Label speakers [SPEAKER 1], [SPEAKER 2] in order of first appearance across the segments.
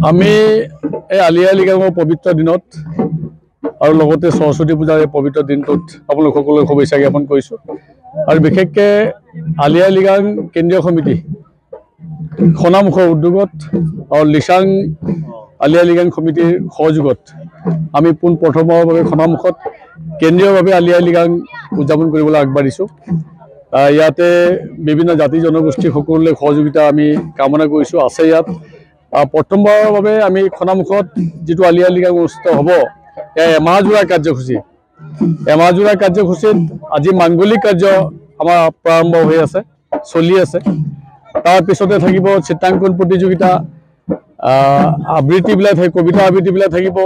[SPEAKER 1] আমি এই আলি আই লৃগাঙৰ পবিত্ৰ দিনত আৰু লগতে সৰস্বতী পূজাৰ এই পবিত্ৰ দিনটোত আপোনালোক সকলোকে শুভেচ্ছা জ্ঞাপন কৰিছোঁ। আৰু বিশেষকৈ আলি আই লৃগাং কেন্দ্ৰীয় সমিতি খনামুখৰ উদ্যোগত আৰু লিচাং আলি আই লৃগাং সমিতিৰ সহযোগত আমি পোনপ্ৰথমৰ বাবে খনামুখত কেন্দ্ৰীয়ভাৱে আলি আই লৃগাং উদযাপন কৰিবলৈ আগবাঢ়িছোঁ। ইয়াতে বিভিন্ন জাতি জনগোষ্ঠী সকলোৰে সহযোগিতা আমি কামনা কৰিছোঁ। আছে ইয়াত প্ৰথমবাৰৰ বাবে আমি খনামুখত যিটো আলি আই লৃগাং অনুষ্ঠিত হ'ব, এমাহজোৰা কাৰ্যসূচী, এমাহজোৰা কাৰ্যসূচীত আজি মাংগলিক কাৰ্য আমাৰ প্ৰাৰম্ভ হৈ আছে, চলি আছে। তাৰপিছতে থাকিব চিত্ৰাংকন প্ৰতিযোগিতা, আবৃত্তিবিলাক থাকিব, কবিতা আবৃত্তিবিলাক থাকিব,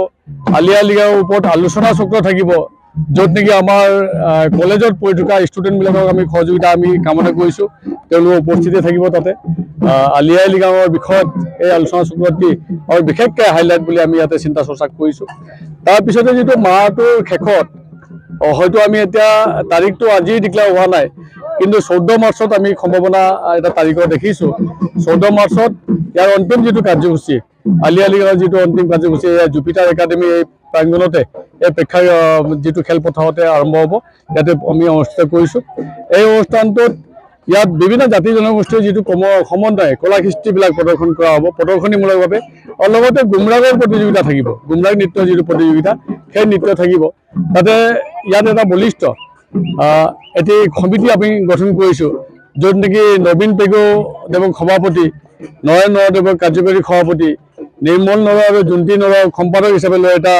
[SPEAKER 1] আলি আই লৃগাঙৰ ওপৰত আলোচনা চক্ৰ থাকিব, য'ত নেকি আমাৰ কলেজত পঢ়ি থকা ষ্টুডেণ্টবিলাকক আমি সহযোগিতা আমি কামনা কৰিছোঁ। তেওঁলোকৰ উপস্থিতি থাকিব তাতে। আলি আই লৃগাঙৰ বিষয়ত এই আলোচনা চক্ৰটি আৰু বিশেষকৈ হাইলাইট বুলি আমি ইয়াতে চিন্তা চৰ্চা কৰিছোঁ। তাৰপিছতে যিটো মাহটোৰ শেষত হয়তো আমি এতিয়া তাৰিখটো আজি ডিক্লেয়াৰ হোৱা নাই, কিন্তু 14 মাৰ্চত আমি সম্ভাৱনা এটা তাৰিখত দেখিছোঁ। 14 মাৰ্চত ইয়াৰ অন্তিম যিটো কাৰ্যসূচী, আলি আই লৃগাঙৰ যিটো অন্তিম কাৰ্যসূচী, জুপিটাৰ একাডেমী এই প্ৰাংগণতে, এই প্ৰেক্ষা যিটো খেলপথাৰতে আৰম্ভ হ'ব, ইয়াতে আমি অনুষ্ঠিত কৰিছোঁ। এই অনুষ্ঠানটোত ইয়াত বিভিন্ন জাতি জনগোষ্ঠীৰ যিটো সমন্বয় কলা কৃষ্টিবিলাক প্ৰদৰ্শন কৰা হ'ব প্ৰদৰ্শনীমূলকভাৱে, আৰু লগতে গুমৰাগৰ প্ৰতিযোগিতা থাকিব। গুমৰাগ নৃত্যৰ যিটো প্ৰতিযোগিতা, সেই নৃত্য থাকিব তাতে। ইয়াত এটা বলিষ্ঠ এটি সমিতি আমি গঠন কৰিছোঁ, য'ত নেকি নবীন পেগুদেৱক সভাপতি, নৰেন নৰদেৱক কাৰ্যকৰী সভাপতি, নিৰ্মল নৰ আৰু জুন্তি নৰক সম্পাদক হিচাপে লৈ এটা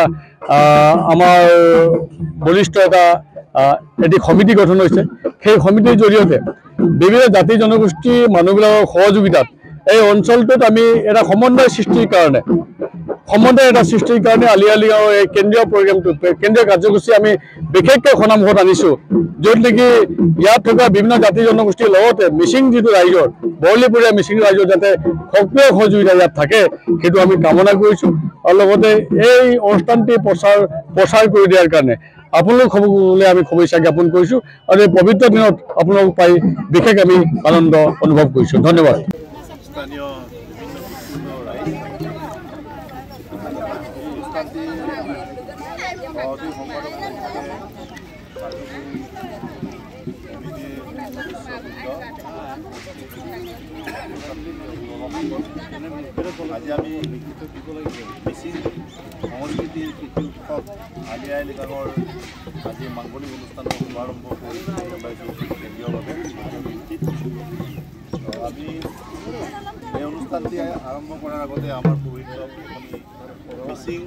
[SPEAKER 1] আমাৰ বলিষ্ঠ এটি সমিতি গঠন হৈছে। সেই সমিতিৰ জৰিয়তে বিভিন্ন জাতি জনগোষ্ঠীৰ মানুহবিলাকৰ সহযোগিতাত এই অঞ্চলটোত আমি এটা সমন্বয় সৃষ্টিৰ কাৰণে আলি আই লৃগাঙৰ এই কেন্দ্ৰীয় প্ৰগ্ৰেমটো, কেন্দ্ৰীয় কাৰ্যসূচী আমি বিশেষকৈ খনামুখত আনিছোঁ, য'ত নেকি ইয়াত থকা বিভিন্ন জাতি জনগোষ্ঠীৰ লগতে মিচিং যিটো ৰাইজৰ, বৰলীপৰীয়া মিচিং ৰাইজৰ যাতে সক্ৰিয় সহযোগিতা ইয়াত থাকে, সেইটো আমি কামনা কৰিছোঁ। আৰু লগতে এই অনুষ্ঠানটি প্ৰচাৰ কৰি দিয়াৰ কাৰণে আপোনালোক সকলোলৈ আমি শুভেচ্ছা জ্ঞাপন কৰিছোঁ। আৰু এই পবিত্ৰ দিনত আপোনালোক পাই বিশেষ আমি আনন্দ অনুভৱ কৰিছোঁ। ধন্যবাদ।
[SPEAKER 2] স্থানীয় বিভিন্ন ৰাইজ অনুষ্ঠানটি সহযোগী সম্পাদক আজি আমি মিচিং সংস্কৃতিৰ কৃষি উৎসৱ আলি আই লৃগাঙৰ আজি মাংগলিক অনুষ্ঠানৰ শুভাৰম্ভ কৰি ওলাইছোঁ কেন্দ্ৰীয়ভাৱে আমি এই অনুষ্ঠানটি আৰম্ভ কৰাৰ আগতে আমাৰ পবিত্ৰ মিচিং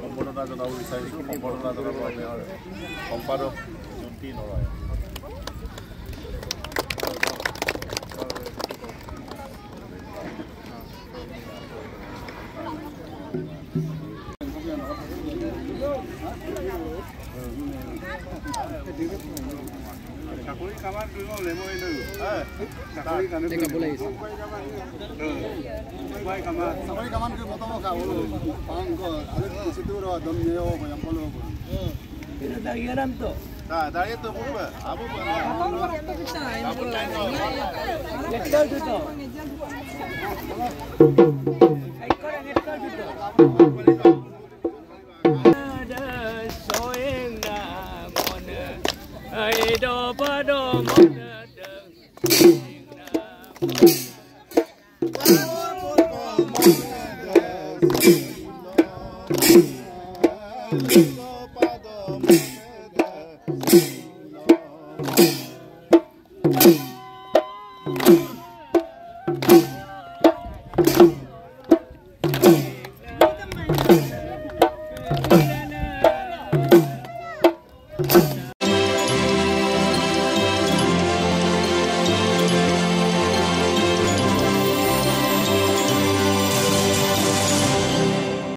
[SPEAKER 2] সম্বৰ্ধনা জনাব বিচাৰিছোঁ। সম্বৰ্ধনা জনাব আমাৰ সম্পাদক জন্তি নৰয়। চাকৰি কামাৰ কৰিব লেমই লৈ চাকৰি কামে কৰিব লাগিছে চাকৰি কামান কৰি মতম খাবলো পাংক আৰু সিটোৰ দম নেও বয়ামলো এটা দাঁড়িয়ে নাম তো দাঁড়িয়ে তো বলবে আবু আবু লাইন লেকচার দিত আইকরে লেকচার দিত ai do ba do mo da